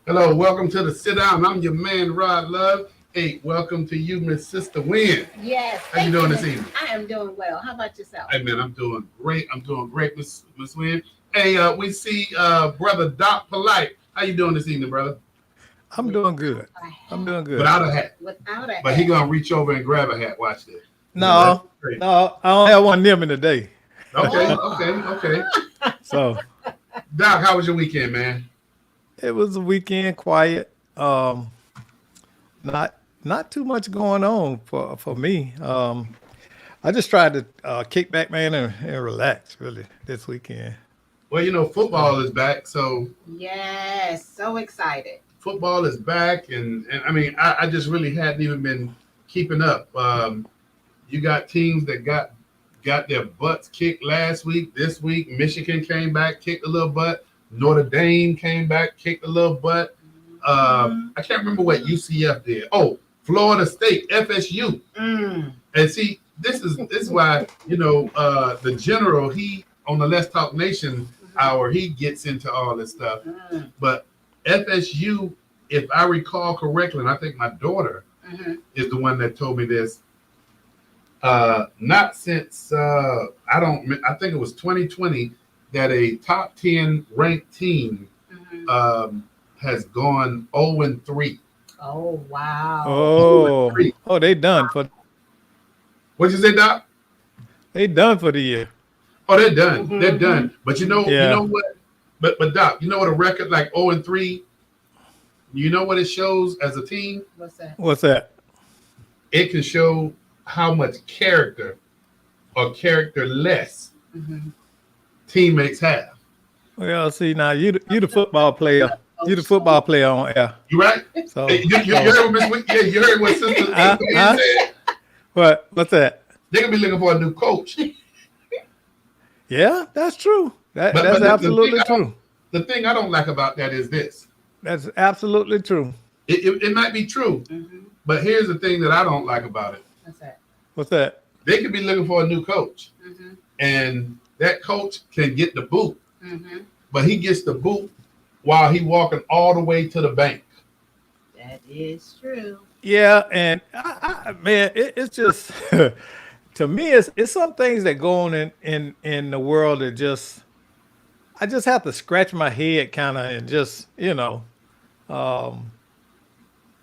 Hello, welcome to the sit down. I'm your man, Rod Love. Hey, welcome to you, Miss Sister Win. Yes, How you thank doing you. this evening? I am doing well. How about yourself? Hey, man, I'm doing great. I'm doing great, Miss Win. Hey, we see brother Doc Polite. How you doing this evening, brother? I'm doing good. A I'm hat. doing good. Without a hat, Without a but he hat. gonna reach over and grab a hat. Watch this. That's No, great. no, I don't have one near me today. Okay, Oh, okay. So Doc, how was your weekend, man? it was a weekend, quiet. Not too much going on for me. I just tried to kick back, man, and relax really this weekend. Well, So football is back, so yes. So excited. football is back, and I mean, I just really hadn't even been keeping up. You got teams that got their butts kicked last week. This week, Michigan came back, kicked a little butt. Notre Dame came back, kicked a little butt. Mm-hmm. I can't remember what UCF did. Oh, Florida State, FSU. Mm. And see, this is why the general, he on the Let's Talk Nation hour, he gets into all this stuff. Mm. But FSU, if I recall correctly, and I think my daughter Mm-hmm. is the one that told me this. Not since I think it was 2020 that a top 10 ranked team Mm-hmm. has gone 0-3. Oh wow. 0-3. oh, What'd you say, Doc? they done for the year. Oh, they're done. They're Mm-hmm. done. But you Yeah. know what? But Doc, you know what a record like 0-3, you know what it shows as a team? What's that? What's that? It can show how much character or character less Mm-hmm. teammates have. Well, see now you the football player. Oh, You the football player on air. You right? So Hey, you so heard Miss Wick? Yeah, you heard what Sister Win huh? said. What's that? They're gonna be looking for a new coach. Yeah, that's true. But That's absolutely true. the thing I don't like about that is this. That's absolutely true. It might be true, Mm-hmm. but here's the thing that I don't like about it. What's that? What's that? They could be looking for a new coach, Mm-hmm. and that coach can get the boot, Mm-hmm. but he gets the boot while he walking all the way to the bank. That is true. Yeah, and man, it's just to me, it's some things that go on in the world that just I just have to scratch my head kind of and just um,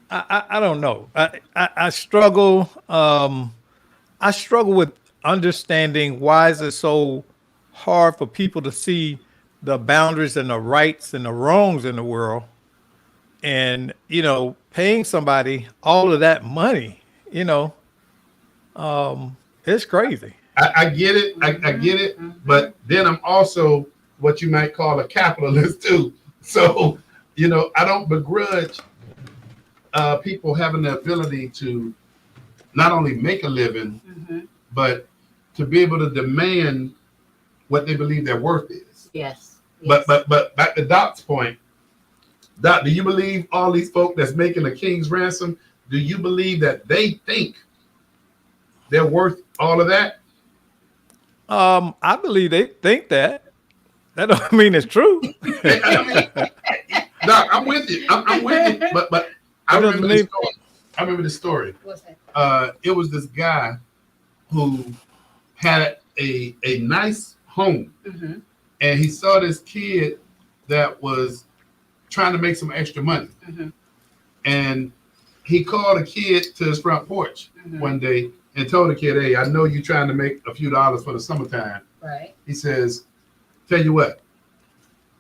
I don't know. I struggle. I struggle with understanding why is it so hard for people to see the boundaries and the rights and the wrongs in the world, and paying somebody all of that money. You know, it's crazy. I get it, I Mm-hmm. get it, Mm-hmm. but then I'm also what you might call a capitalist too. So I don't begrudge people having the ability to not only make a living, Mm-hmm. but to be able to demand what they believe their worth is. Yes. But Yes. but back to Doc's point, Doc, do you believe all these folk that's making a king's ransom? Do you believe that they think they're worth all of that? I believe they think that. That don't mean it's true. I mean, Doc, I'm with you. I'm with you. But I That doesn't remember this mean. story. I remember this story. What's that? It was this guy who had a nice home, Mm-hmm. and he saw this kid that was trying to make some extra money. Mm-hmm. And he called a kid to his front porch Mm-hmm. one day and told the kid, "Hey, I know you're trying to make a few dollars for the summertime." Right. He says, "Tell you what,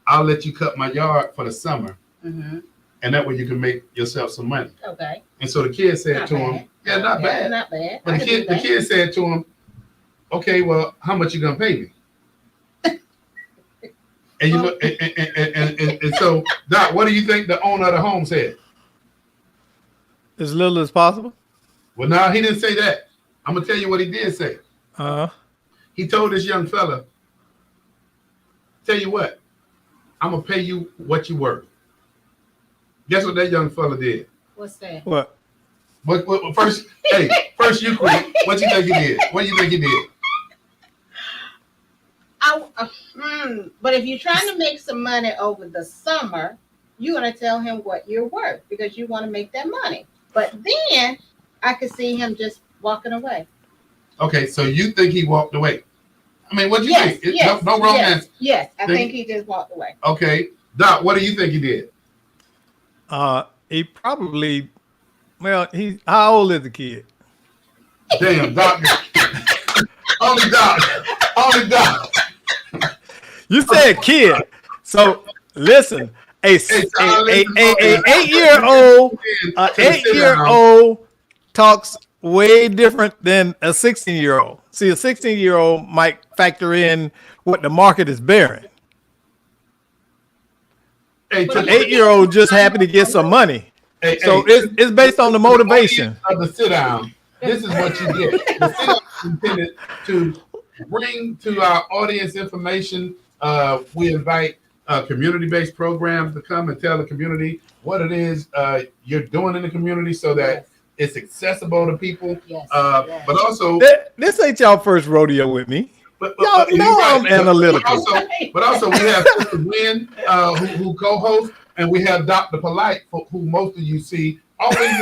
I'll let you cut my yard for the summer, Mm-hmm. and that way you can make yourself some money." Okay. And so the kid said Not to him, bad. "Yeah, not Yeah, bad." not bad. But I the can do kid, the that. kid said to him, "Okay, well, how much you gonna pay me?" And you look, and so Doc, what do you think the owner of the home said? As little as possible. Well, no, he didn't say that. I'm gonna tell you what he did say. Uh, He told this young fella, "Tell you what, I'm gonna pay you what you worth." Guess what that young fella did? What's that? what? What first? Hey, first you quit. What you think he did? What do you think he did? But if you're trying to make some money over the summer, you're going to tell him what you're worth because you want to make that money. But then I could see him just walking away. Okay, so you think he walked away? I mean, what do you Yes, think? yes, No wrong yes, answer. yes. I think he just walked away. Okay, Doc, what do you think he did? He probably, well, how old is the kid? Damn, Doc. Only Doc. Only Doc. You said kid. So listen, a 8-year-old talks way different than a 16-year-old. See, a 16-year-old might factor in what the market is bearing. An 8-year-old just happy to get some money. So it's based on the motivation. Of the sit down. This is what you get. The sit down is intended to bring to our audience information. We invite community-based programs to come and tell the community what it is you're doing in the community so that it's accessible to people. Yes. But also, this ain't y'all first rodeo with me. But Y'all know I'm analytical. But also we have Sister Wynn, who co-hosts, and we have Dr. Polite, who most of you see always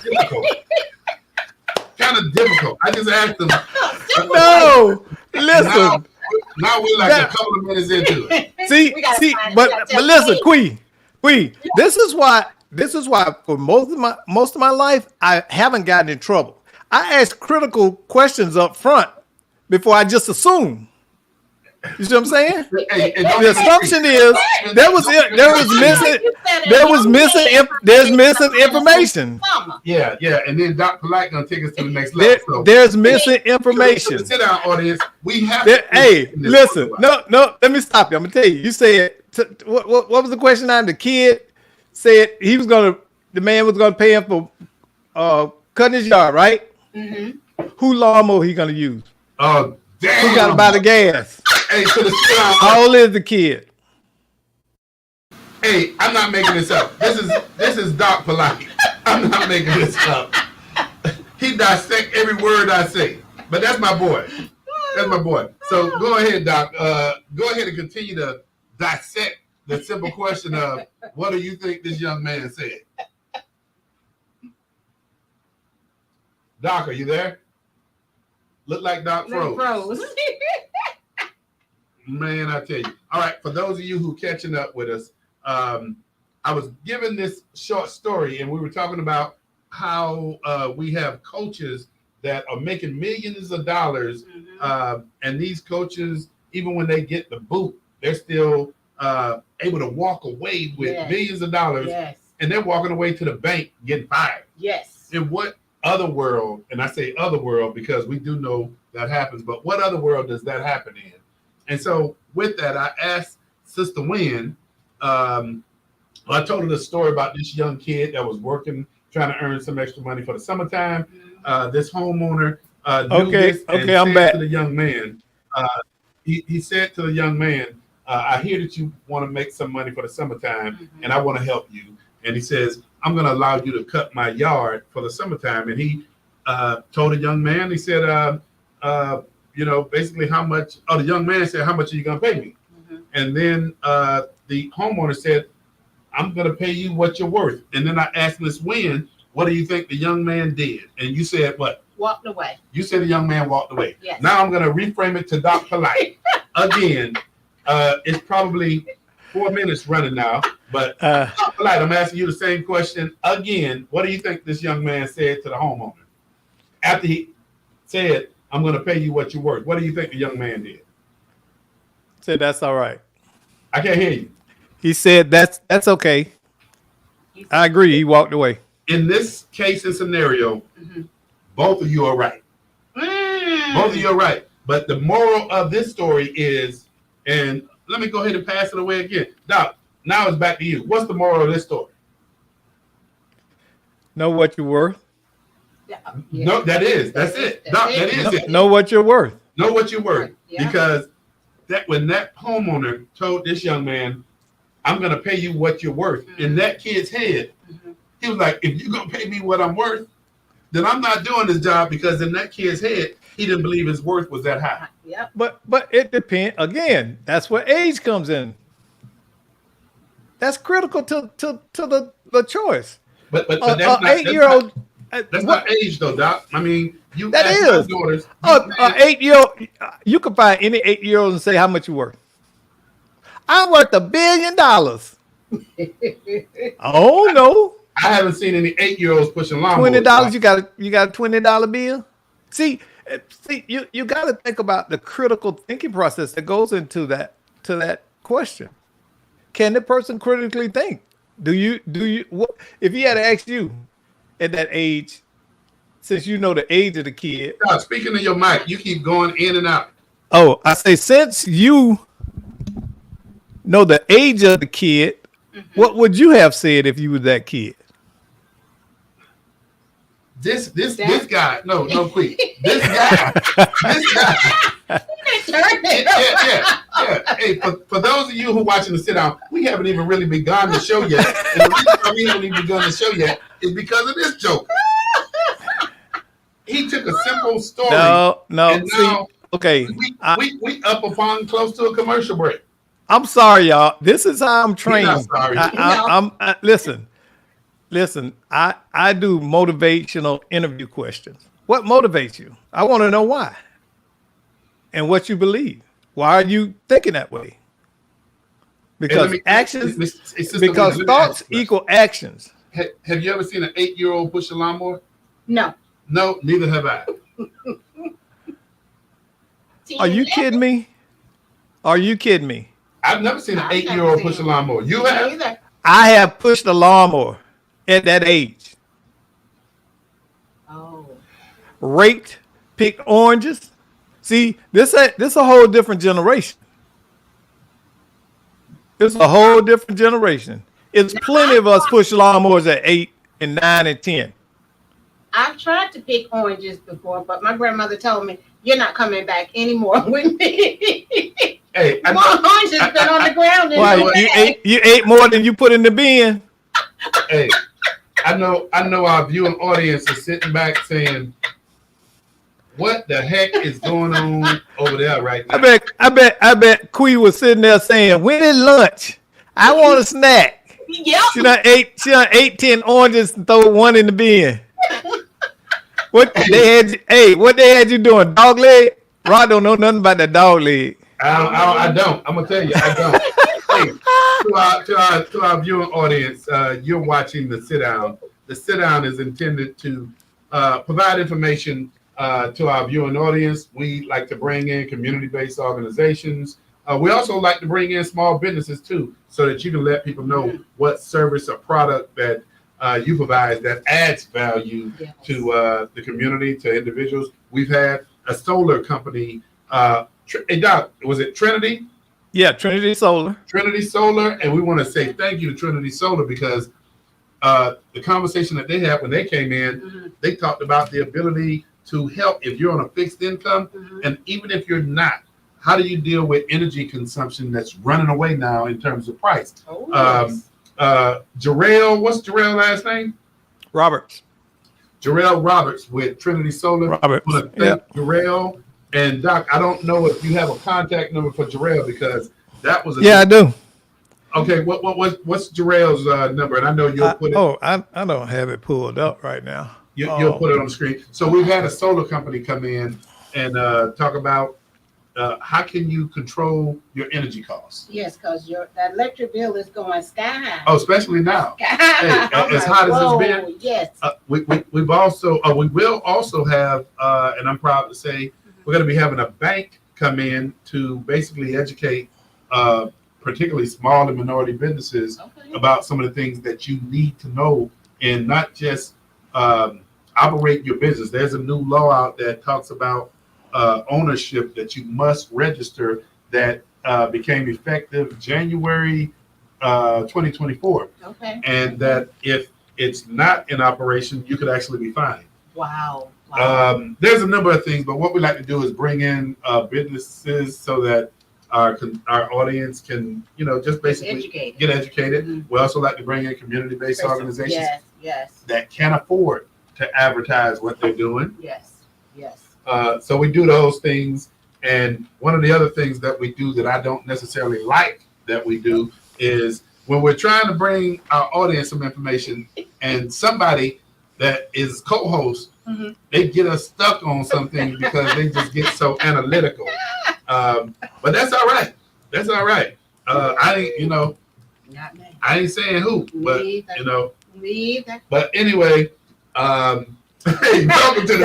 difficult. Kind of difficult. I just asked them. No, listen. Now we're like a couple of minutes into it. See, but listen, Quee, this is why for most of my life I haven't gotten in trouble. I ask critical questions up front before I just assume. You see what I'm saying? The assumption is there's missing information. Yeah, and then Dr. Polite gonna take us to the next level. There's missing information. Sit down, audience. We have. Hey, listen. No. Let me stop you. I'm gonna tell you. You said what was the question? The kid said the man was gonna pay him for cutting his yard, right? Mm-hmm. Who lawnmower he gonna use? Oh, damn. Who got to buy the gas? Hey, to the sit down. How old is the kid? Hey, I'm not making this up. This is Doc Polite. I'm not making this up. He dissect every word I say. But that's my boy. That's my boy. So go ahead, Doc. Go ahead and continue to dissect the simple question of what do you think this young man said? Doc, are you there? Look like Doc froze. Man, I tell you. All right, for those of you who catching up with us, I was given this short story, and we were talking about how we have coaches that are making millions of dollars, and these coaches, even when they get the boot, they're still able to walk away with millions of dollars, and they're walking away to the bank getting fired. Yes. In what other world, and I say other world because we do know that happens, but what other world does that happen in? And so with that, I asked Sister Wynn, I told her the story about this young kid that was working, trying to earn some extra money for the summertime. This homeowner knew this and I'm said back to the young man, he said to the young man, I hear that you want to make some money for the summertime, and I want to help you. And he says, I'm going to allow you to cut my yard for the summertime. And he told the young man, he said, basically how much, the young man said, how much are you going to pay me? And then the homeowner said, I'm going to pay you what you're worth. And then I asked Miss Wynn, what do you think the young man did? And you said what? Walked away. You said the young man walked away. Yes. Now I'm going to reframe it to Doc Polite. Again, it's probably 4 minutes running now, but Doc Polite, I'm asking you the same question again. What do you think this young man said to the homeowner? After he said, I'm going to pay you what you're worth. What do you think the young man did? Said that's all right. I can't hear you. He said that's okay. I agree. He walked away. In this case and scenario, both of you are right. Both of you are right. But the moral of this story is, and let me go ahead and pass it away again. Doc, now it's back to you. What's the moral of this story? Know what you're worth. No, that's it. Doc, that is it. Know what you're worth. Know what you're worth. Yeah. Because when that homeowner told this young man, I'm going to pay you what you're worth, in that kid's head, he was like, if you're going to pay me what I'm worth, then I'm not doing this job, because in that kid's head, he didn't believe his worth was that high. Yep. But it depends. Again, that's where age comes in. That's critical to the choice. But that's not 8-year-old. that's What not age though, Doc. I mean, you that ask my is? daughters. You 8-year-old. You can find any 8-year-old and say how much you worth. I'm worth $1 billion. Oh no. I haven't seen any 8-year-olds pushing lawnmowers. $20. You got a $20 bill. See, you got to think about the critical thinking process that goes into that question. Can the person critically think? Do you what if he had to ask you at that age, since you know the age of the kid? Doc, speaking to your mic, you keep going in and out. Oh, I say since you know the age of the kid, what would you have said if you were that kid? This guy, no, quick. This guy. Yeah. Hey, for those of you who are watching the sit down, we haven't even really begun the show yet. And the reason why we haven't even begun the show yet is because of this joke. He took a simple story. No. And See, now okay. we up upon close to a commercial break. I'm sorry, y'all. This is how I'm trained. You're not sorry. Listen. I do motivational interview questions. What motivates you? I want to know why, and what you believe. Why are you thinking that way? Because because thoughts equal actions. Have you ever seen an 8-year-old push a lawnmower? No. No, neither have I. Are you kidding me? Are you kidding me? I've never seen an 8-year-old push a lawnmower. You have? Either. I have pushed a lawnmower at that age. Oh. Raked, picked oranges. See, this a whole different generation. It's a whole different generation. It's plenty of us push lawnmowers at 8 and 9 and 10. I've tried to pick oranges before, but my grandmother told me, "You're not coming back anymore with me." Hey, more oranges been on the ground. Why, you ate more than you put in the bin. Hey, I know our viewing audience is sitting back saying, "What the heck is going on over there right now?" I bet Quee was sitting there saying, "When is lunch? I want a snack." Yep. She done ate 10 oranges and throw one in the bin. What they had you doing? Dog leg? Rod don't know nothing about that dog leg. I don't. I'm gonna tell you, I don't. Hey, to our viewing audience, you're watching the sit down. The sit down is intended to provide information to our viewing audience. We like to bring in community-based organizations. We also like to bring in small businesses too, so that you can let people know what service or product that you provide that adds value to the community, to individuals. We've had a solar company. Hey, Doc, was it Trinity? Yeah, Trinity Solar. Trinity Solar, and we want to say thank you to Trinity Solar because the conversation that they had when they came in, they talked about the ability to help if you're on a fixed income, and even if you're not, how do you deal with energy consumption that's running away now in terms of price? Jarrell, what's Jarrell's last name? Roberts. Jarrell Roberts with Trinity Solar. Roberts. Jarrell and Doc, I don't know if you have a contact number for Jarrell because that was I do. Okay, what's Jarrell's number? And I know you'll put it. I don't have it pulled up right now. You'll put it on the screen. So we've had a solar company come in and talk about how can you control your energy costs? Yes, because that electric bill is going sky high. Oh, especially now. Hey, as hot as it's been. Yes. We will also have, and I'm proud to say, we're going to be having a bank come in to basically educate, particularly small and minority businesses, about some of the things that you need to know and not just operate your business. There's a new law out that talks about ownership that you must register that became effective January 2024. Okay. And that if it's not in operation, you could actually be fined. Wow. There's a number of things, but what we like to do is bring in businesses so that our audience can, just basically get educated. We also like to bring in community-based organizations that can afford to advertise what they're doing. Yes. So we do those things. And one of the other things that we do that I don't necessarily like that we do is when we're trying to bring our audience some information, and somebody that is co-host, they get us stuck on something because they just get so analytical. But that's all right. That's all right. I ain't, Not me. I ain't saying who, but Neither. Neither. But anyway, hey, welcome to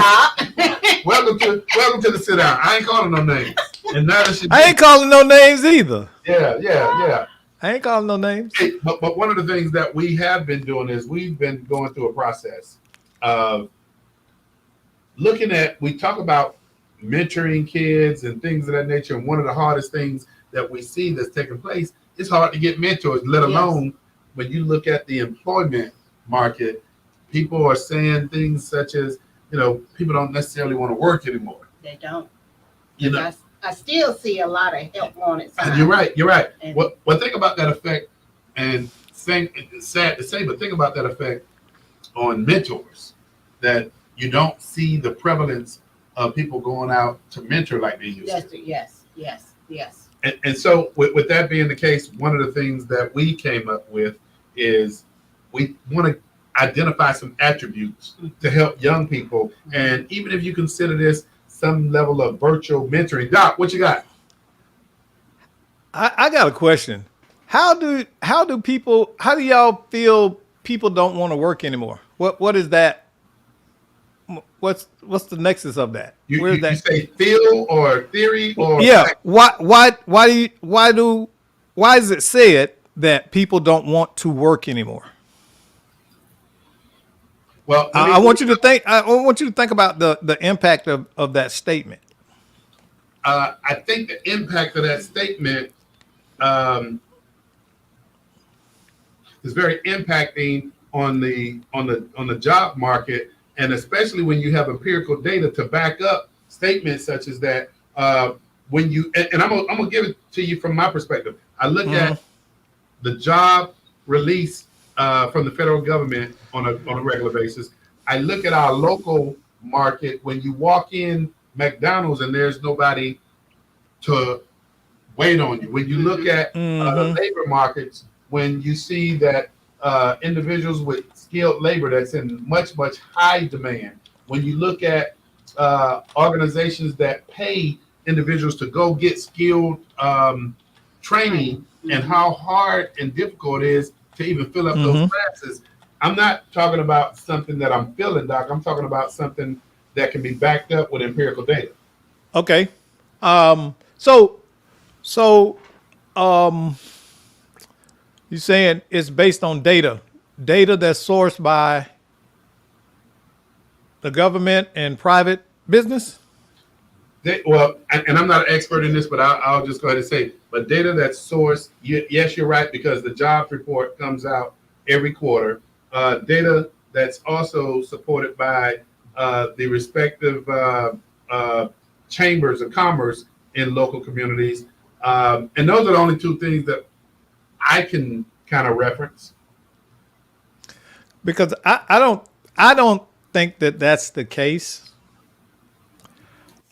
the sit down. I ain't calling no names, and neither should I ain't calling no names either. Yeah. I ain't calling no names. Hey, but one of the things that we have been doing is we've been going through a process of looking at. We talk about mentoring kids and things of that nature, and one of the hardest things that we see that's taking place, it's hard to get mentors, let alone when you look at the employment market. People are saying things such as, people don't necessarily want to work anymore. They don't. I still see a lot of help wanted signs. You're right. Well, think about that effect, and it's sad to say, but think about that effect on mentors, that you don't see the prevalence of people going out to mentor like they used to. Yes. And so with that being the case, one of the things that we came up with is we want to identify some attributes to help young people. And even if you consider this some level of virtual mentoring. Doc, what you got? I got a question. How do y'all feel people don't want to work anymore? What is that? What's the nexus of that? You say feel or theory or fact? Why is it said that people don't want to work anymore? Well, I want you to think about the impact of that statement. I think the impact of that statement is very impacting on the job market, and especially when you have empirical data to back up statements such as that. When you and I'm gonna give it to you from my perspective. I look at the job release from the federal government on a regular basis. I look at our local market. When you walk in McDonald's and there's nobody to wait on you. When you look at the labor markets, when you see that individuals with skilled labor that's in much high demand. When you look at organizations that pay individuals to go get skilled training and how hard and difficult it is to even fill up those classes. I'm not talking about something that I'm feeling, Doc. I'm talking about something that can be backed up with empirical data. Okay. You're saying it's based on data that's sourced by the government and private business? And I'm not an expert in this, but I'll just go ahead and say, but data that's sourced, yes, you're right, because the jobs report comes out every quarter. Data that's also supported by the respective chambers of commerce in local communities. And those are the only two things that I can kind of reference. Because I don't think that that's the case.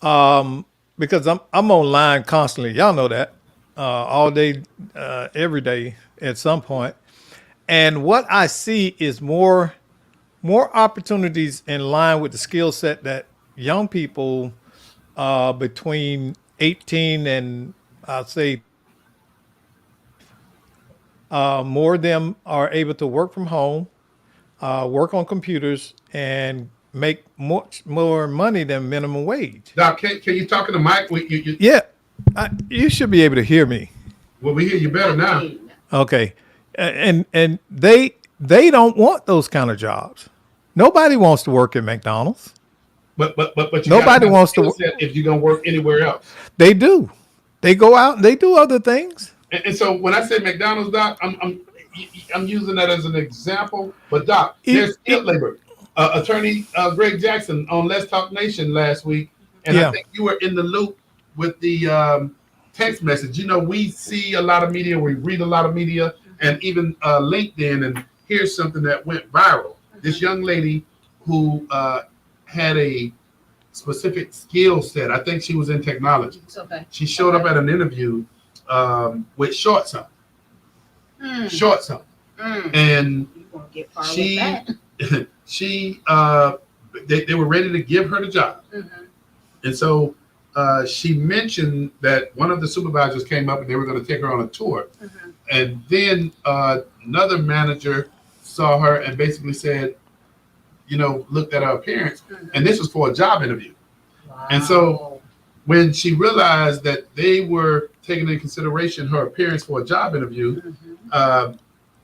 Because I'm online constantly. Y'all know that all day, every day at some point. And what I see is more opportunities in line with the skill set that young people between 18 and I'll say more of them are able to work from home, work on computers, and make much more money than minimum wage. Doc, can you talk to the mic? Yeah, you should be able to hear me. Well, we hear you better now. Okay, and they don't want those kind of jobs. Nobody wants to work at McDonald's. But nobody wants to. If you're gonna work anywhere else, they do. They go out and they do other things. And so when I say McDonald's, Doc, I'm using that as an example. But Doc, there's skilled labor. Attorney Greg Jackson on Let's Talk Nation last week, and I think you were in the loop with the text message. We see a lot of media, we read a lot of media, and even LinkedIn. And here's something that went viral. This young lady who had a specific skill set. I think she was in technology. Okay. She showed up at an interview with shorts on. short something. And You won't get far she, with that. she, they were ready to give her the job. And so she mentioned that one of the supervisors came up and they were going to take her on a tour. And then another manager saw her and basically said, looked at her appearance. And this was for a job interview. Wow. And so when she realized that they were taking into consideration her appearance for a job interview,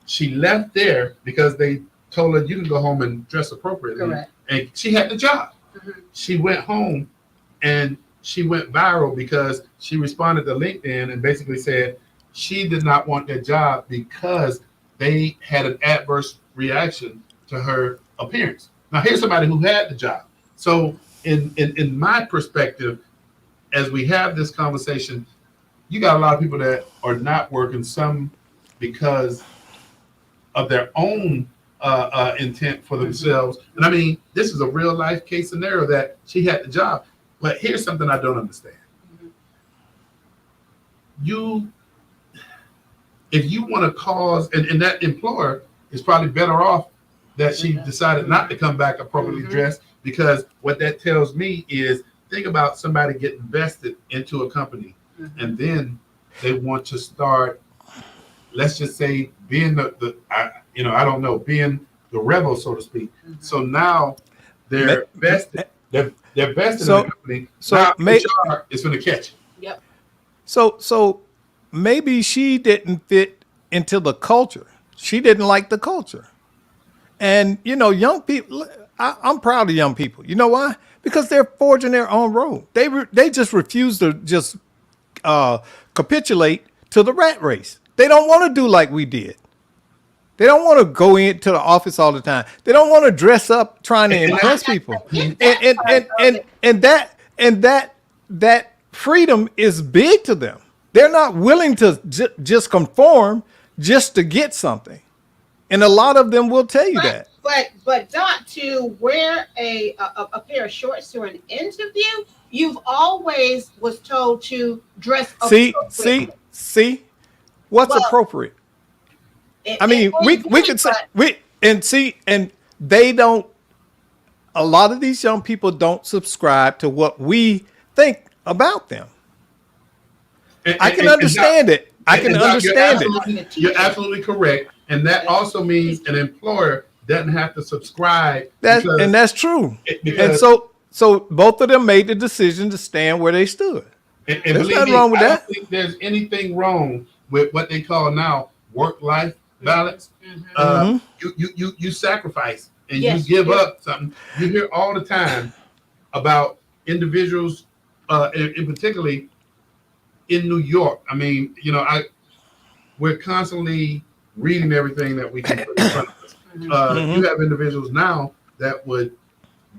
she left there because they told her, you can go home and dress appropriately. Correct. And she had the job. She went home and she went viral because she responded to LinkedIn and basically said she did not want that job because they had an adverse reaction to her appearance. Now, here's somebody who had the job. So in my perspective, as we have this conversation, you got a lot of people that are not working, some because of their own intent for themselves. And I mean, this is a real life case scenario that she had the job. But here's something I don't understand. If you want to cause, and that employer is probably better off that she decided not to come back appropriately dressed, because what that tells me is, think about somebody getting vested into a company and then they want to start, let's just say, being I don't know, being the rebel, so to speak. So now they're vested. They're vested in the company. So now HR is going to catch it. Yep. So maybe she didn't fit into the culture. She didn't like the culture. And, young people, I'm proud of young people. You know why? Because they're forging their own road. They just refuse to just capitulate to the rat race. They don't want to do like we did. They don't want to go into the office all the time. They don't want to dress up trying to impress people. And that freedom is big to them. They're not willing to just conform just to get something. And a lot of them will tell you that. But not to wear a pair of shorts to an interview. You've always was told to dress appropriately. See, what's appropriate? I mean, we could say and they don't. A lot of these young people don't subscribe to what we think about them. I can understand it. I can understand it. You're absolutely correct. And that also means an employer doesn't have to subscribe. And that's true. And so both of them made the decision to stand where they stood. And there's nothing wrong with that. I don't think there's anything wrong with what they call now work-life balance. You sacrifice and you give up something. You hear all the time about individuals, in particularly in New York. I mean, we're constantly reading everything that we can put in front of us. You have individuals now that would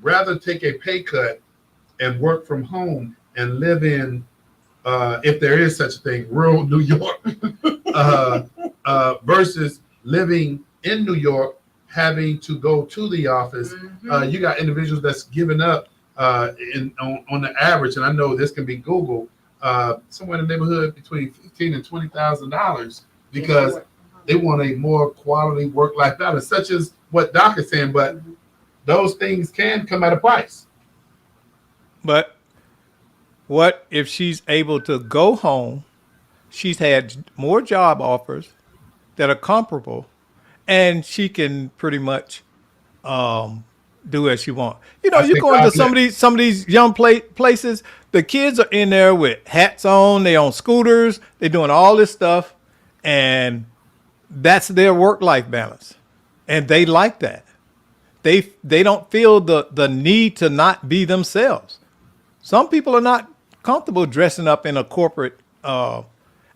rather take a pay cut and work from home and live in, if there is such a thing, rural New York, versus living in New York, having to go to the office. You got individuals that's giving up on the average, and I know this can be Googled, somewhere in the neighborhood between $15,000 and $20,000 because they want a more quality work-life balance, such as what Doc is saying. But those things can come at a price. But what if she's able to go home? She's had more job offers that are comparable, and she can pretty much do as she wants. You go into some of these young places. The kids are in there with hats on. They on scooters. They're doing all this stuff, and that's their work-life balance, and they like that. They don't feel the need to not be themselves. Some people are not comfortable dressing up in a corporate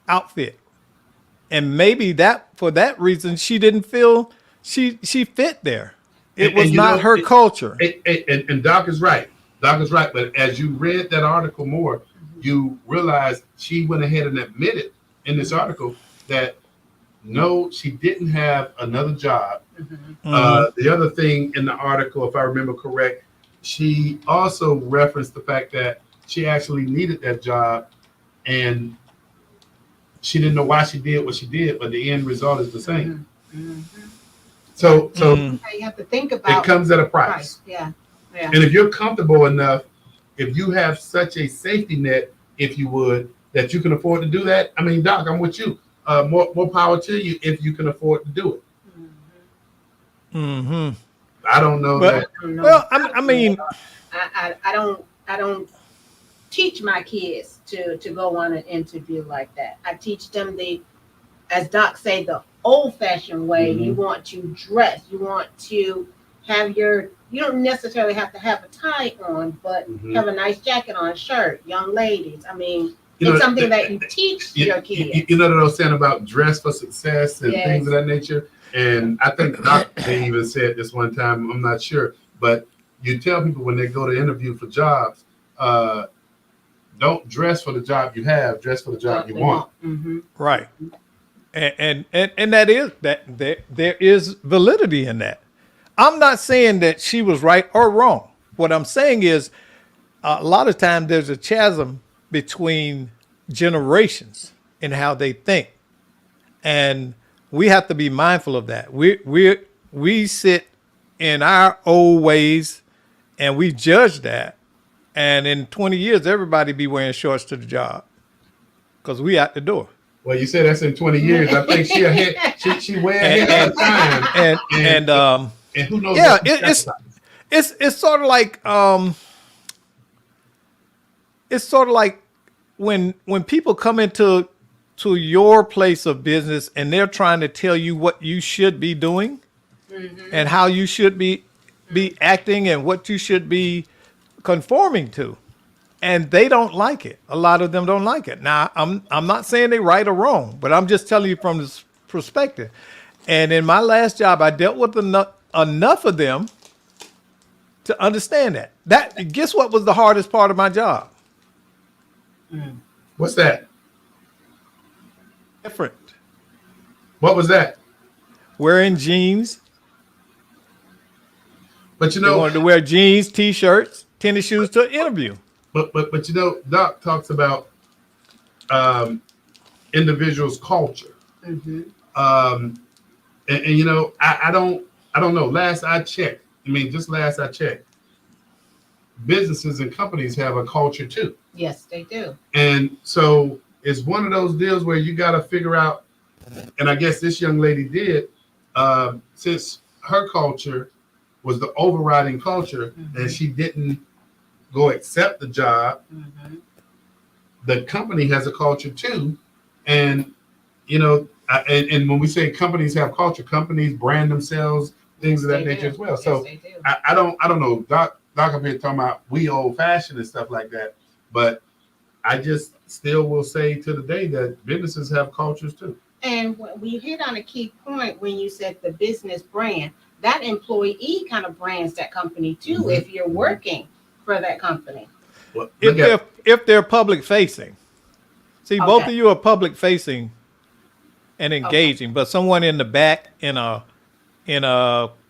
outfit, and maybe that for that reason she didn't feel she fit there. It was not her culture. And Doc is right. Doc is right. But as you read that article more, you realize she went ahead and admitted in this article that no, she didn't have another job. The other thing in the article, if I remember correct, she also referenced the fact that she actually needed that job, and she didn't know why she did what she did, but the end result is the same. Mm-hmm. So You have to think it about comes at a price. price. Yeah. And if you're comfortable enough, if you have such a safety net, if you would, that you can afford to do that, I mean, Doc, I'm with you. More power to you if you can afford to do it. Mm-hmm. I don't know Well, that. well, I mean, I don't teach my kids to go on an interview like that. I teach them as Doc say, the old-fashioned way. You want to dress. You want to have you don't necessarily have to have a tie on, but have a nice jacket on, shirt. Young ladies. I mean, it's something that you teach your kids. You know what I was saying about dress for success and things of that nature? And I think Doc may even said this one time, I'm not sure, but you tell people when they go to interview for jobs, don't dress for the job you have, dress for the job you want. Right. And that is there is validity in that. I'm not saying that she was right or wrong. What I'm saying is a lot of times there's a chasm between generations in how they think. And we have to be mindful of that. We sit in our old ways and we judge that. And in 20 years, everybody be wearing shorts to the job because we out the door. Well, you said that's in 20 years. I think she ahead. She way ahead of time. And who knows? Yeah, it's sort of like when people come into your place of business and they're trying to tell you what you should be doing and how you should be acting and what you should be conforming to. And they don't like it. A lot of them don't like it. Now, I'm not saying they're right or wrong, but I'm just telling you from this perspective. And in my last job, I dealt with enough of them to understand that. Guess what was the hardest part of my job? What's that? Different. What was that? Wearing jeans. But you They know, wanted to wear jeans, T-shirts, tennis shoes to an interview. But you know, Doc talks about individuals' culture. And you know, I don't know. Last I checked, businesses and companies have a culture too. Yes, they do. And so it's one of those deals where you got to figure out, and I guess this young lady did, since her culture was the overriding culture and she didn't go accept the job, the company has a culture too. And, you know, and when we say companies have culture, companies brand themselves, things of that nature as well. So I don't know. Doc up here talking about we old fashioned and stuff like that. But I just still will say to the day that businesses have cultures too. And we hit on a key point when you said the business brand. That employee kind of brands that company too, if you're working for that company. Well, if they're public facing. See, both of you are public facing and engaging, but someone in the back in a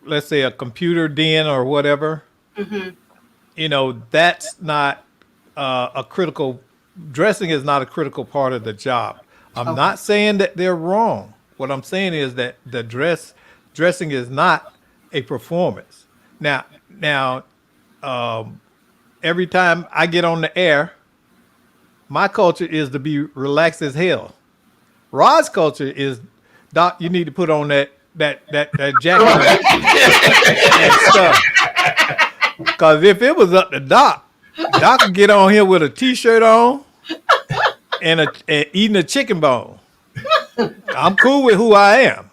let's say a computer den or whatever, you know, that's not a critical. Dressing is not a critical part of the job. I'm not saying that they're wrong. What I'm saying is that the dressing is not a performance. Now, every time I get on the air, my culture is to be relaxed as hell. Rod's culture is, Doc, you need to put on that jacket and stuff. Because if it was up to Doc could get on here with a T-shirt on and eating a chicken bone. I'm cool with who I am.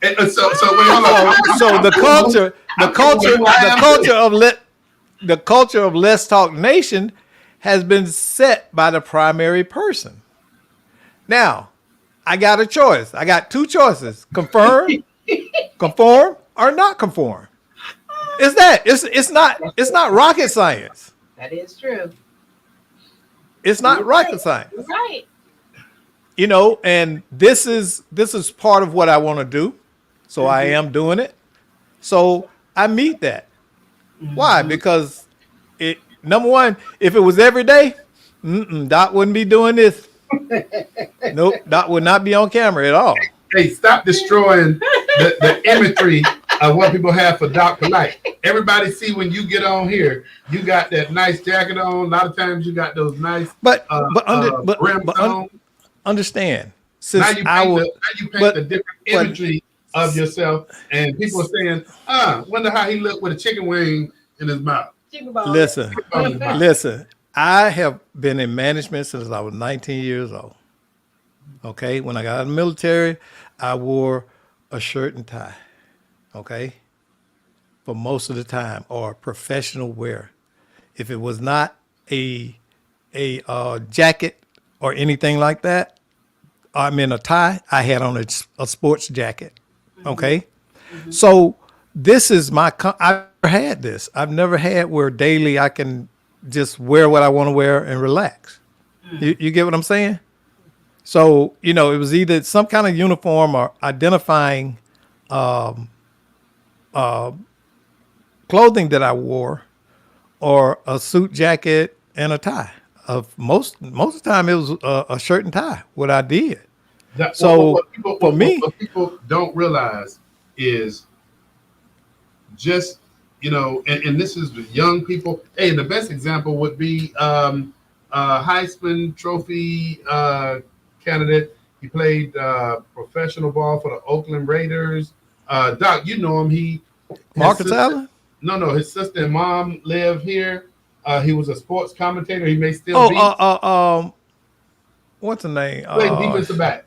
So wait, hold on. So the culture of Let's Talk Nation has been set by the primary person. Now, I got a choice. I got two choices: conform, or not conform. It's not rocket science. That is true. It's not rocket science. Right. You know, and this is part of what I want to do. So I am doing it. So I meet that. Why? Because number one, if it was every day, Doc wouldn't be doing this. Nope, that would not be on camera at all. Hey, stop destroying the imagery of what people have for Dr. Light. Everybody see when you get on here, you got that nice jacket on. A lot of times you got those nice But brims on. Understand, Now since you I paint would, the different imagery of yourself, and people are saying, wonder how he looked with a chicken wing in his mouth. listen, On his mouth. listen. I have been in management since I was 19 years old. Okay, when I got out of the military, I wore a shirt and tie. Okay, for most of the time, or professional wear. If it was not a jacket or anything like that, I'm in a tie, I had on a sports jacket. Okay. So this is I've never had this. I've never had where daily I can just wear what I want to wear and relax. You get what I'm saying? So, it was either some kind of uniform or identifying clothing that I wore, or a suit jacket and a tie. Most of the time it was a shirt and tie, what I did. So for me, what people don't realize is just, and this is with young people. Hey, and the best example would be Heisman Trophy candidate. He played professional ball for the Oakland Raiders. Doc, you know him. Marcus Allen? No, his sister and mom live here. He was a sports commentator. He may still be. What's the name? Played defensive back.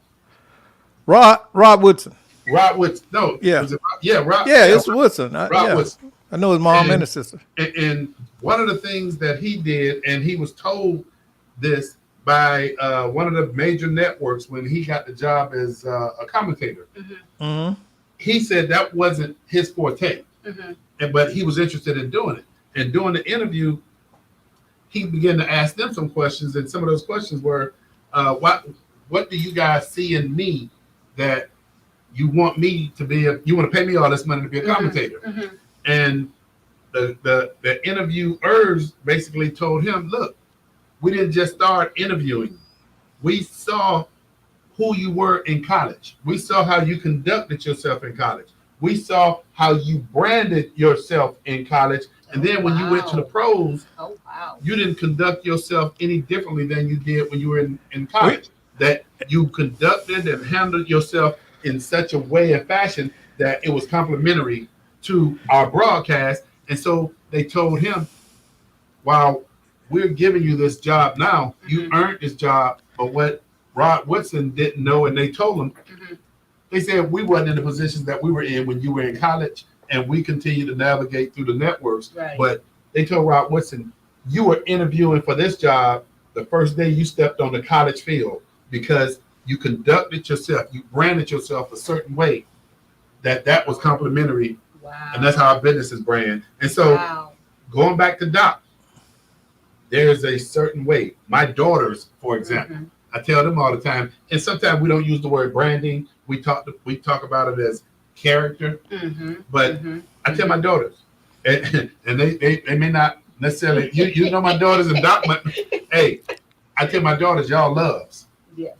Rod Woodson. Rod Woodson. No. Yeah. Rod. Yeah, it's Woodson. Woodson. I know his mom and his sister. And one of the things that he did, and he was told this by one of the major networks when he got the job as a commentator. He said that wasn't his forte, but he was interested in doing it. And during the interview, he began to ask them some questions, and some of those questions were, what do you guys see in me that you want me to be? You want to pay me all this money to be a commentator? And the interviewers basically told him, look, we didn't just start interviewing. We saw who you were in college. We saw how you conducted yourself in college. We saw how you branded yourself in college. And then when you went to the pros, you didn't conduct yourself any differently than you did when you were in college. That you conducted and handled yourself in such a way and fashion that it was complementary to our broadcast. And so they told him, while we're giving you this job now, you earned this job. But what Rod Woodson didn't know, and they told him, they said we wasn't in the positions that we were in when you were in college, and we continue to navigate through the networks. Right. But they told Rod Woodson, you were interviewing for this job the first day you stepped on the college field because you conducted yourself, you branded yourself a certain way that was complimentary. Wow. And that's how our business is brand. And so going back to Doc, there's a certain way. My daughters, for example, I tell them all the time, and sometimes we don't use the word branding. We talk about it as character. But I tell my daughters, and they may not necessarily, you know my daughters and Doc, but hey, I tell my daughters, y'all loves. Yes.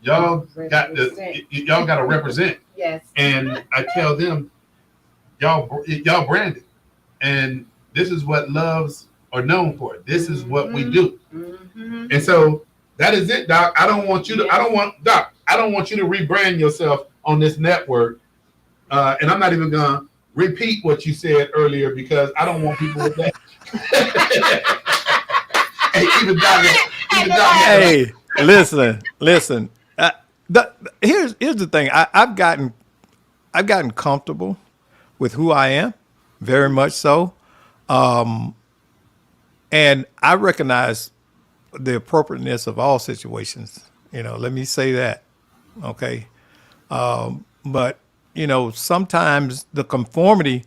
Y'all got to represent. Yes. And I tell them, y'all branded, and this is what loves are known for. This is what we do. And so that is it, Doc. I don't want you to rebrand yourself on this network. And I'm not even gonna repeat what you said earlier because I don't want people with that. Hey, listen. Here's the thing. I've gotten comfortable with who I am, very much so. And I recognize the appropriateness of all situations. Let me say that. Okay. But, sometimes the conformity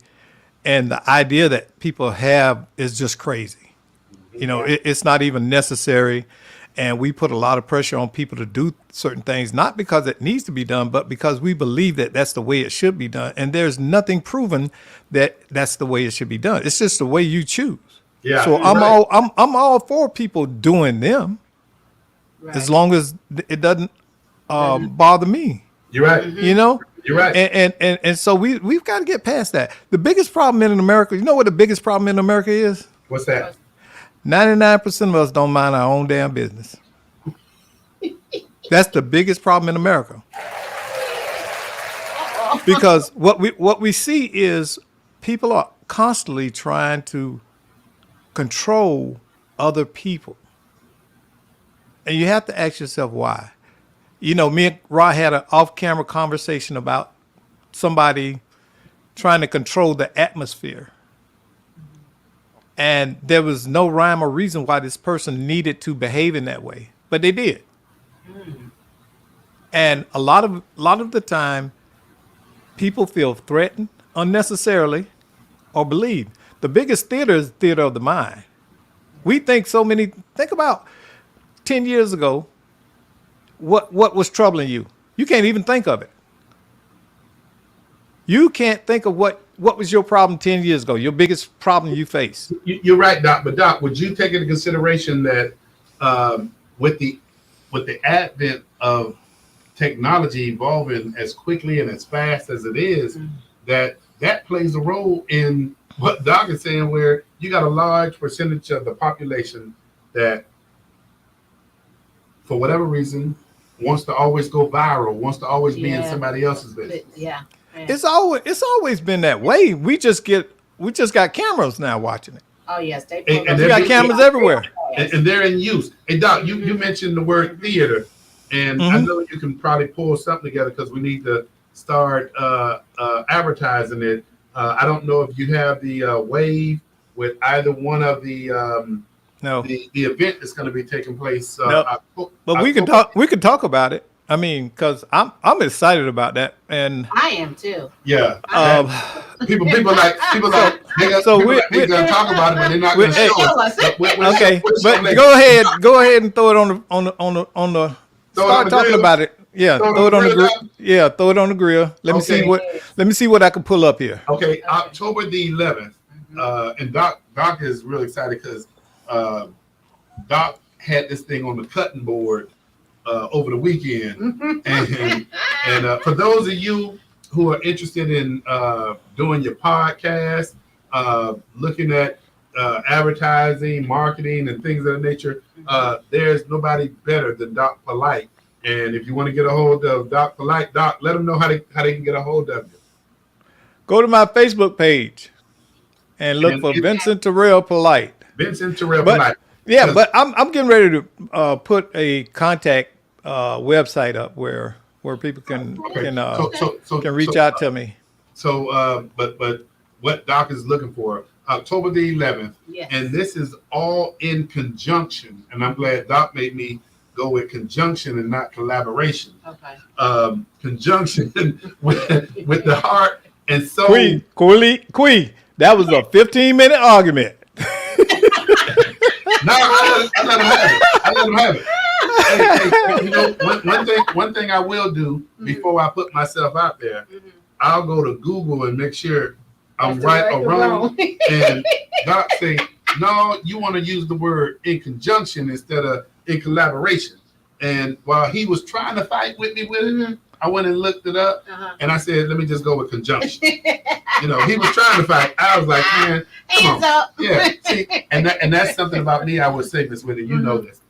and the idea that people have is just crazy. It's not even necessary. And we put a lot of pressure on people to do certain things, not because it needs to be done, but because we believe that that's the way it should be done. And there's nothing proven that that's the way it should be done. It's just the way you choose. Yeah. So I'm all for people doing them, Right. as long as it doesn't Doesn't- bother me. You're right. You know, You're right. and so we've got to get past that. The biggest problem in America, you know what the biggest problem in America is? What's that? 99% of us don't mind our own damn business. That's the biggest problem in America. Because what we see is people are constantly trying to control other people. And you have to ask yourself why. You know, me and Ra had an off-camera conversation about somebody trying to control the atmosphere. And there was no rhyme or reason why this person needed to behave in that way, but they did. And a lot of the time, people feel threatened unnecessarily or believed. The biggest theater is theater of the mind. We think think about 10 years ago, what was troubling you? You can't even think of it. You can't think of what was your problem 10 years ago, your biggest problem you face. You're right, Doc. But Doc, would you take into consideration that with the advent of technology evolving as quickly and as fast as it is, that plays a role in what Doc is saying, where you got a large percentage of the population that, for whatever reason, wants to always go viral, wants to always be in somebody else's business. Yeah. It's always been that way. We just got cameras now watching it. Oh yes, they And We got cameras everywhere. And they're in use. Hey, Doc, you mentioned the word theater, and I know you can probably pull something together because we need to start advertising it. I don't know if you have the wave with either one of the No, the event that's going to be taking place. but we can talk about it. I mean, because I'm excited about that, and I am too. Yeah. People like they're So going to talk about it, but they're not going to hey, show us. okay. But go ahead and throw it on the. Start talking about it. Yeah, throw it on the grill. Yeah, throw it on the grill. Let me see what I can pull up here. Okay, October the 11th, and Doc is really excited because Doc had this thing on the cutting board over the weekend, and for those of you who are interested in doing your podcast, looking at advertising, marketing, and things of that nature, there's nobody better than Doc Polite. And if you want to get a hold of Doc Polite, Doc, let them know how they can get a hold of you. Go to my Facebook page and look for Vincent Terrell Polite. Vincent Terrell Polite. Yeah, but I'm getting ready to put a contact website up where people can reach out to me. So, but what Doc is looking for, October the 11th, and this is all in conjunction. And I'm glad Doc made me go with conjunction and not collaboration. Okay. Conjunction with the heart and soul. Quee. That was a 15-minute argument. No, I let him have it. Hey, you know, one thing I will do before I put myself out there, I'll go to Google and make sure I'm right or wrong. And Doc say, no, you want to use the word in conjunction instead of in collaboration. And while he was trying to fight with me with it, I went and looked it up, and I said, let me just go with conjunction. You know, he was trying to fight. I was like, man, come on. Yeah, see, and that's something about me I would say this with, and you know this.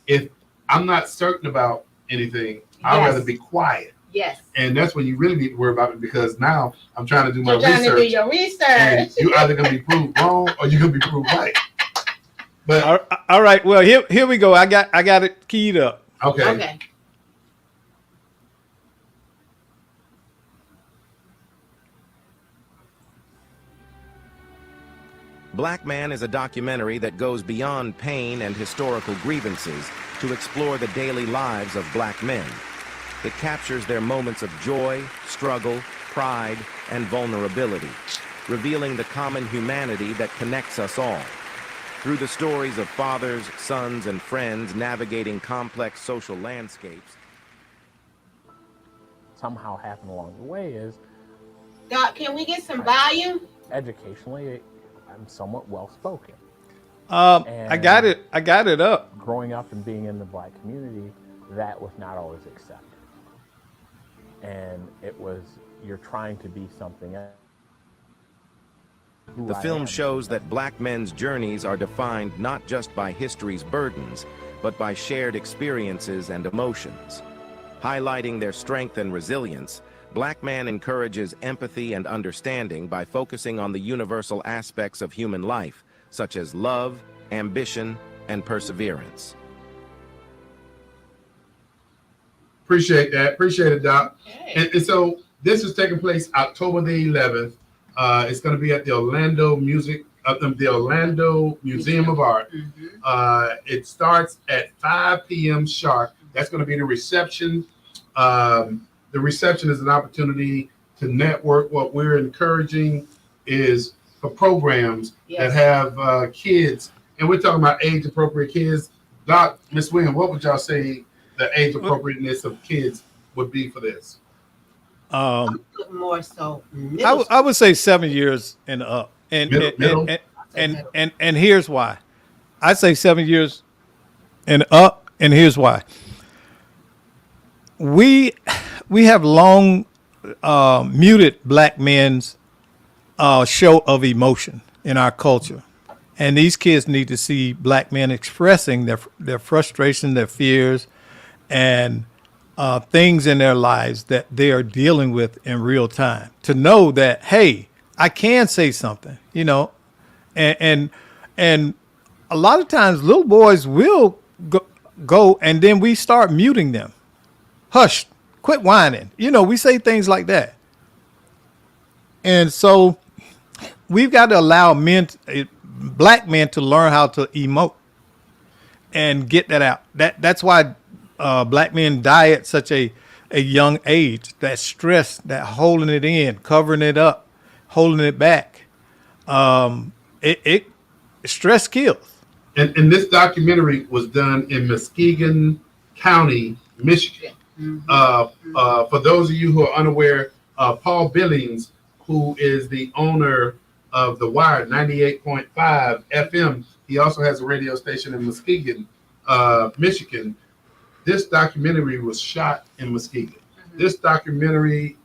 If I'm not certain about anything, I'd rather be quiet. Yes. And that's when you really need to worry about it, because now I'm trying to do my You're trying research. to do your research. And you're either going to be proved wrong or you're going to be proved right. But all right, well, here we go. I got it keyed up. Okay. Black Man is a documentary that goes beyond pain and historical grievances to explore the daily lives of black men. It captures their moments of joy, struggle, pride, and vulnerability, revealing the common humanity that connects us all. Through the stories of fathers, sons, and friends navigating complex social landscapes. Somehow happened along the way is Doc, can we get some volume? educationally I'm somewhat well spoken. I got it up. growing up and being in the Black community, that was not always accepted. And it was, you're trying to be something else. The film shows that Black men's journeys are defined not just by history's burdens, but by shared experiences and emotions. Highlighting their strength and resilience, Black Man encourages empathy and understanding by focusing on the universal aspects of human life, such as love, ambition, and perseverance. Appreciate that. Appreciate it, Doc. Okay. And so this is taking place October the 11th. It's going to be at the Orlando Museum of Art. It starts at 5 p.m. sharp. That's going to be the reception. The reception is an opportunity to network. What we're encouraging is for programs that have kids, and we're talking about age-appropriate kids. Doc, Ms. Williams, what would y'all say the age appropriateness of kids would be for this? More so. I would say 7 years and up, Middle? and here's why. I say 7 years and up, and here's why. We have long muted Black men's show of emotion in our culture, and these kids need to see Black men expressing their frustration, their fears, and things in their lives that they are dealing with in real time. To know that, hey, I can say something, you know, and a lot of times little boys will go and then we start muting them. Hush, quit whining. You know, we say things like that. And so we've got to allow Black men to learn how to emote and get that out. That's why Black men die at such a young age. That stress, that holding it in, covering it up, holding it back. Stress kills. And this documentary was done in Muskegon County, Michigan. For those of you who are unaware, Paul Billings, who is the owner of The Wire 98.5 FM, he also has a radio station in Muskegon, Michigan. This documentary was shot in Muskegon. This documentary,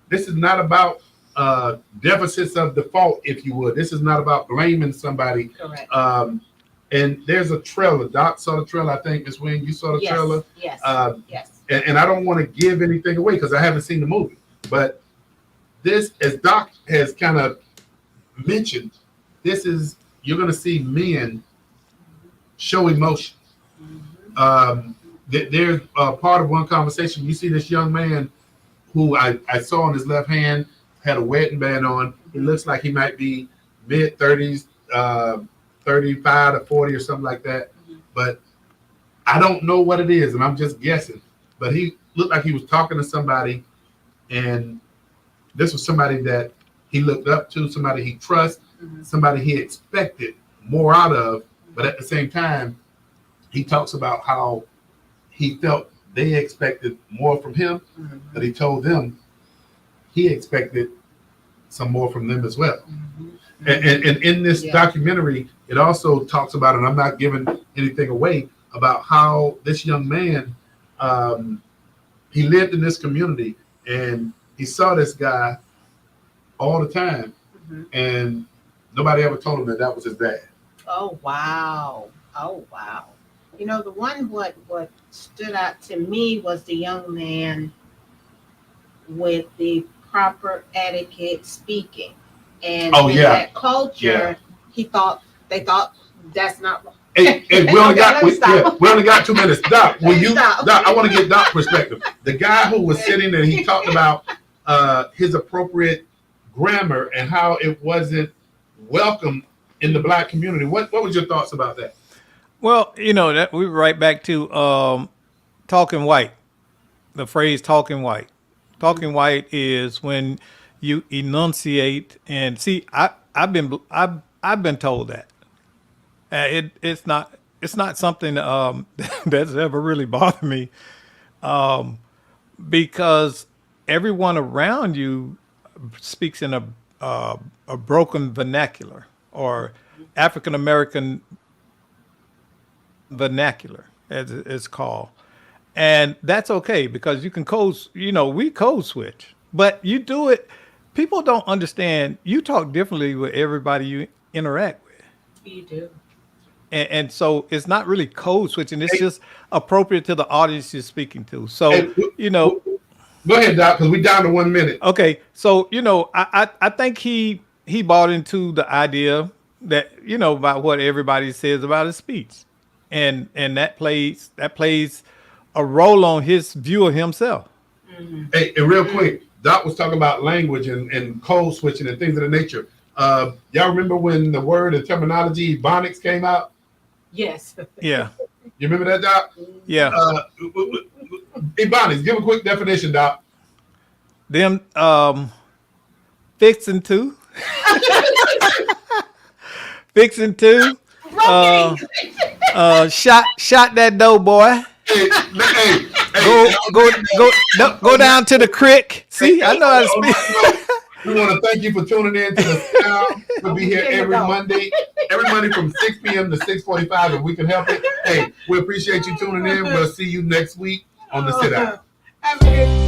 this is not about deficits of default, if you would. This is not about blaming somebody. Correct. And there's a trailer. Doc saw the trailer, I think, Ms. Wynn, you saw the trailer? Yes. And I don't want to give anything away because I haven't seen the movie. But this, as Doc has kind of mentioned, this is, you're going to see men show emotion. There's part of one conversation. You see this young man who I saw on his left hand had a wedding band on. He looks like he might be mid-30s, 35 to 40 or something like that. But I don't know what it is, and I'm just guessing. But he looked like he was talking to somebody, and this was somebody that he looked up to, somebody he trusts, somebody he expected more out of. But at the same time, he talks about how he felt they expected more from him, but he told them he expected some more from them as well. And in this documentary, it also talks about, and I'm not giving anything away, about how this young man, he lived in this community and he saw this guy all the time, and nobody ever told him that was his dad. Oh, wow. You know, the one what stood out to me was the young man with the proper etiquette speaking. And in that culture, they thought that's not wrong. Hey, we only got 2 minutes. Doc, Doc, I want to get Doc's perspective. The guy who was sitting there, he talked about his appropriate grammar and how it wasn't welcome in the Black community. What was your thoughts about that? Well, you know, that we're right back to talking white. The phrase "talking white." Talking white is when you enunciate and see. I've been told that. It's not something that's ever really bothered me, because everyone around you speaks in a broken vernacular or African American vernacular, as it's called. And that's okay because you can we code switch, but you do it. People don't understand. You talk differently with everybody you interact with. You do. And so it's not really code switching. It's just appropriate to the audience you're speaking to. So, Hey, go ahead, Doc, because we down to 1 minute. okay. So, I think he bought into the idea that, about what everybody says about his speech. And that plays a role on his view of himself. Hey, and real quick, Doc was talking about language and code switching and things of the nature. Y'all remember when the word and terminology Ebonics came out? Yes. Yeah. You remember that, Doc? Yeah. Ebonics, give a quick definition, Doc. Them fixing to. Fixing to. Shot that dough, boy. Go down to the creek. See, I know how to speak. We want to thank you for tuning in to the sound. We'll be here every Monday from 6 p.m. to 6:45 if we can help it. Hey, we appreciate you tuning in. We'll see you next week on the Sit Out. Have a good